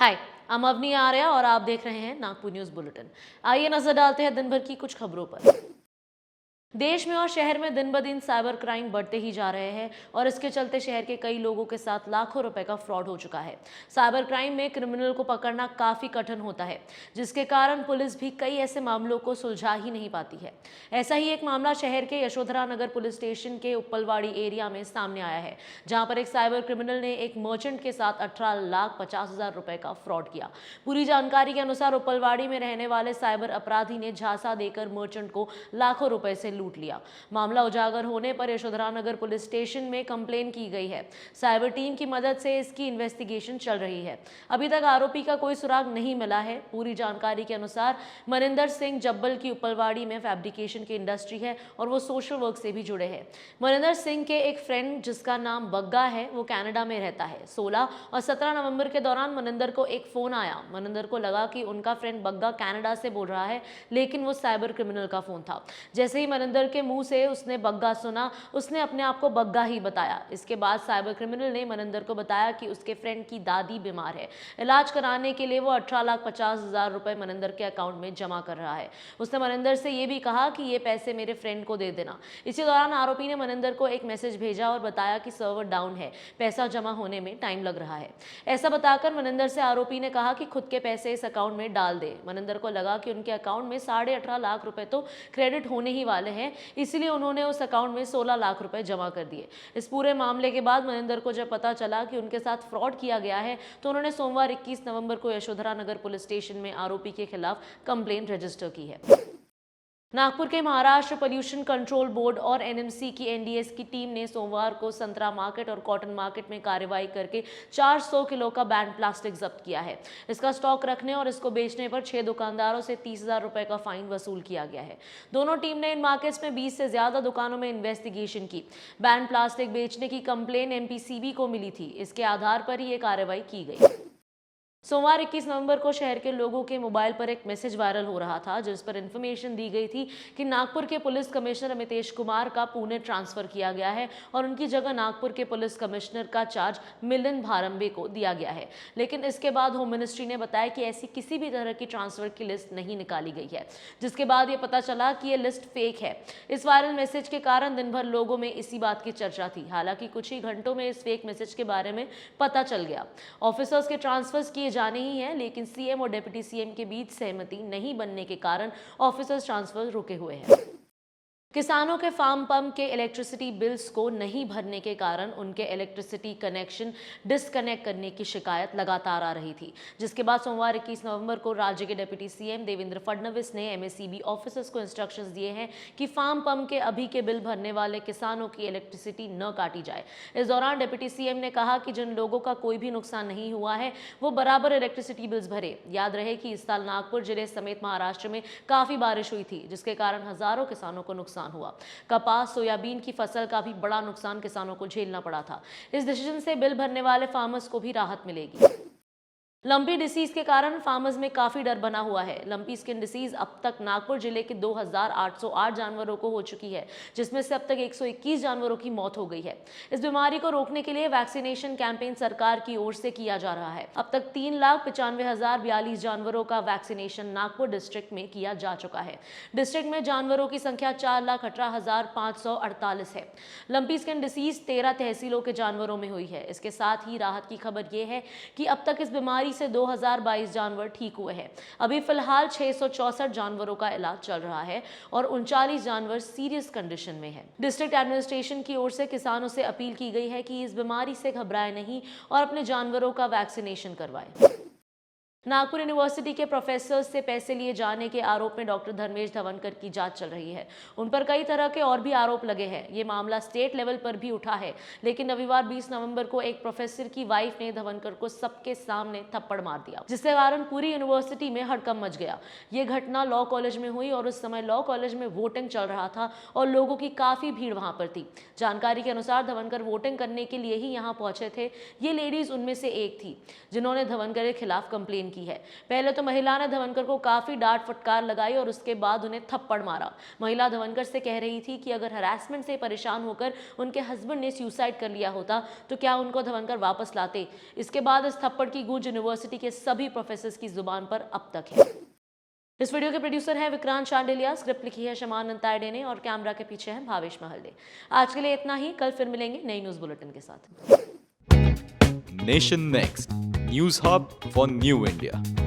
हाय, I'm Avani Arya और आप देख रहे हैं नागपुर न्यूज बुलेटिन। आइए नजर डालते हैं दिन भर की कुछ खबरों पर। देश में और शहर में दिन ब दिन साइबर क्राइम बढ़ते ही जा रहे हैं और इसके चलते शहर के कई लोगों के साथ लाखों रुपए का फ्रॉड हो चुका है। साइबर क्राइम में क्रिमिनल को पकड़ना काफी कठिन होता है, जिसके कारण पुलिस भी कई ऐसे मामलों को सुलझा ही नहीं पाती है। ऐसा ही एक मामला शहर के यशोधरा नगर पुलिस स्टेशन के उप्पलवाड़ी एरिया में सामने आया है, जहां पर एक साइबर क्रिमिनल ने एक मर्चेंट के साथ 18,50,000 रुपए का फ्रॉड किया। पूरी जानकारी के अनुसार उप्पलवाड़ी में रहने वाले साइबर अपराधी ने झांसा देकर मर्चेंट को लाखों रुपए से लूट लिया। मामला उजागर होने पर यशोधरा नगर पुलिस स्टेशन में कंप्लेन की गई है। साइबर टीम की मदद से इसकी इन्वेस्टिगेशन चल रही है। अभी तक आरोपी का कोई सुराग नहीं मिला है। पूरी जानकारी के अनुसार मनिंदर सिंह जब्बल की उप्पलवाड़ी में फैब्रिकेशन की इंडस्ट्री है और वो सोशल वर्क से भी जुड़े हैं। मनिंदर सिंह के एक फ्रेंड जिसका नाम बग्गा है, वो कनाडा में रहता है। 16 और 17 नवंबर के दौरान मनिंदर को एक फोन आया। मनिंदर को लगा कि उनका फ्रेंड बग्गा कनाडा से बोल रहा है, लेकिन वो साइबर क्रिमिनल का फोन था। जैसे ही मनिंदर के मुंह से उसने बग्गा सुना, उसने अपने आप को बग्गा ही बताया। इसके बाद साइबर क्रिमिनल ने मनिंदर को बताया कि उसके फ्रेंड की दादी बीमार है। इलाज कराने के लिए वो 18,50,000 रुपए मनिंदर के अकाउंट में जमा कर रहा है। उसने मनिंदर से ये भी कहा कि ये पैसे मेरे फ्रेंड को दे देना। इसी दौरान आरोपी ने मनिंदर को एक मैसेज भेजा और बताया कि सर्वर डाउन है, पैसा जमा होने में टाइम लग रहा है। ऐसा बताकर मनिंदर से आरोपी ने कहा कि खुद के पैसे इस अकाउंट में डाल दे। मनिंदर को लगा कि उनके अकाउंट में 18.5 लाख रुपए तो क्रेडिट होने ही वाले हैं, इसलिए उन्होंने उस अकाउंट में 16 लाख रुपए जमा कर दिए। इस पूरे मामले के बाद मनिंदर को जब पता चला कि उनके साथ फ्रॉड किया गया है, तो उन्होंने सोमवार 21 नवंबर को यशोधरा नगर पुलिस स्टेशन में आरोपी के खिलाफ कंप्लेंट रजिस्टर की है। नागपुर के महाराष्ट्र पोल्यूशन कंट्रोल बोर्ड और एनएमसी की एनडीएस की टीम ने सोमवार को संतरा मार्केट और कॉटन मार्केट में कार्रवाई करके 400 किलो का बैंड प्लास्टिक जब्त किया है। इसका स्टॉक रखने और इसको बेचने पर 6 दुकानदारों से 30,000 रुपए का फाइन वसूल किया गया है। दोनों टीम ने इन मार्केट्स में 20 से ज्यादा दुकानों में इन्वेस्टिगेशन की। बैंड प्लास्टिक बेचने की कंप्लेन एमपीसीबी को मिली थी। इसके आधार पर ही ये कार्रवाई की गई। सोमवार 21 नवंबर को शहर के लोगों के मोबाइल पर एक मैसेज वायरल हो रहा था, जिस पर इंफॉर्मेशन दी गई थी कि नागपुर के पुलिस कमिश्नर अमितेश कुमार का पुणे ट्रांसफर किया गया है और उनकी जगह नागपुर के पुलिस कमिश्नर का चार्ज मिलिंद भारंबे को दिया गया है। लेकिन इसके बाद होम मिनिस्ट्री ने बताया कि ऐसी किसी भी तरह की ट्रांसफर की लिस्ट नहीं निकाली गई है, जिसके बाद ये पता चला कि ये लिस्ट फेक है। इस वायरल मैसेज के कारण दिन भर लोगों में इसी बात की चर्चा थी। हालांकि कुछ ही घंटों में इस फेक मैसेज के बारे में पता चल गया। ऑफिसर्स के ट्रांसफर्स किए जाने ही है, लेकिन सीएम और डिप्टी सीएम के बीच सहमति नहीं बनने के कारण ऑफिसर्स ट्रांसफर रुके हुए हैं। किसानों के फार्म पंप के इलेक्ट्रिसिटी बिल्स को नहीं भरने के कारण उनके इलेक्ट्रिसिटी कनेक्शन डिस्कनेक्ट करने की शिकायत लगातार आ रही थी, जिसके बाद सोमवार 21 नवंबर को राज्य के डिप्टी सीएम देवेंद्र फडणवीस ने एमएसईबी ऑफिसर्स को इंस्ट्रक्शंस दिए हैं कि फार्म पंप के अभी के बिल भरने वाले किसानों की इलेक्ट्रिसिटी न काटी जाए। इस दौरान डिप्टी सीएम ने कहा कि जिन लोगों का कोई भी नुकसान नहीं हुआ है, वो बराबर इलेक्ट्रिसिटी बिल्स भरे। याद रहे कि इस साल नागपुर जिले समेत महाराष्ट्र में काफी बारिश हुई थी, जिसके कारण हजारों किसानों को नुकसान हुआ। कपास, सोयाबीन की फसल का भी बड़ा नुकसान किसानों को झेलना पड़ा था। इस डिसीजन से बिल भरने वाले फार्मर्स को भी राहत मिलेगी। लंपी डिसीज के कारण फार्मर्स में काफी डर बना हुआ है। लंपी स्किन डिसीज अब तक नागपुर जिले के 2,808 जानवरों को हो चुकी है, जिसमें से अब तक 121 जानवरों की मौत हो गई है। इस बीमारी को रोकने के लिए वैक्सीनेशन कैंपेन सरकार की ओर से किया जा रहा है। अब तक 3,95,042 जानवरों का वैक्सीनेशन नागपुर डिस्ट्रिक्ट में किया जा चुका है। डिस्ट्रिक्ट में जानवरों की संख्या 4,18,548 है। लंपी स्किन डिसीज 13 तहसीलों के जानवरों में हुई है। इसके साथ ही राहत की खबर यह है कि अब तक इस बीमारी से 2022 जानवर ठीक हुए हैं। अभी फिलहाल 664 जानवरों का इलाज चल रहा है और 39 जानवर सीरियस कंडीशन में हैं। डिस्ट्रिक्ट एडमिनिस्ट्रेशन की ओर से किसानों से अपील की गई है कि इस बीमारी से घबराएं नहीं और अपने जानवरों का वैक्सीनेशन करवाएं। नागपुर यूनिवर्सिटी के प्रोफेसर से पैसे लिए जाने के आरोप में डॉक्टर धर्मेश धवनकर की जांच चल रही है। उन पर कई तरह के और भी आरोप लगे हैं। ये मामला स्टेट लेवल पर भी उठा है, लेकिन रविवार 20 नवंबर को एक प्रोफेसर की वाइफ ने धवनकर को सबके सामने थप्पड़ मार दिया, जिसके कारण पूरी यूनिवर्सिटी में हड़कंप मच गया। ये घटना लॉ कॉलेज में हुई और उस समय लॉ कॉलेज में वोटिंग चल रहा था और लोगों की काफी भीड़ वहां पर थी। जानकारी के अनुसार धवनकर वोटिंग करने के लिए ही यहाँ पहुंचे थे। ये लेडीज उनमें से एक थी, जिन्होंने धवनकर के खिलाफ कंप्लेन ब्लैकमेलिंग की है। पहले तो महिला ने धवनकर को काफी डांट फटकार लगाई और उसके बाद उन्हें थप्पड़ मारा। महिला धवनकर से कह रही थी कि अगर हरासमेंट से परेशान होकर उनके हस्बैंड ने सुसाइड कर लिया होता तो क्या उनको धवनकर वापस लाते। इसके बाद इस थप्पड़ की गूंज यूनिवर्सिटी के सभी प्रोफेसर्स की जुबान पर अब तक है। इस वीडियो के प्रोड्यूसर हैं विक्रांत शांडिलिया, स्क्रिप्ट लिखी है शमान अंतायडे ने और कैमरा के पीछे हैं भावेश महल्ले। आज के लिए इतना ही, कल फिर मिलेंगे नई न्यूज बुलेटिन के साथ। Nation next news hub for new India.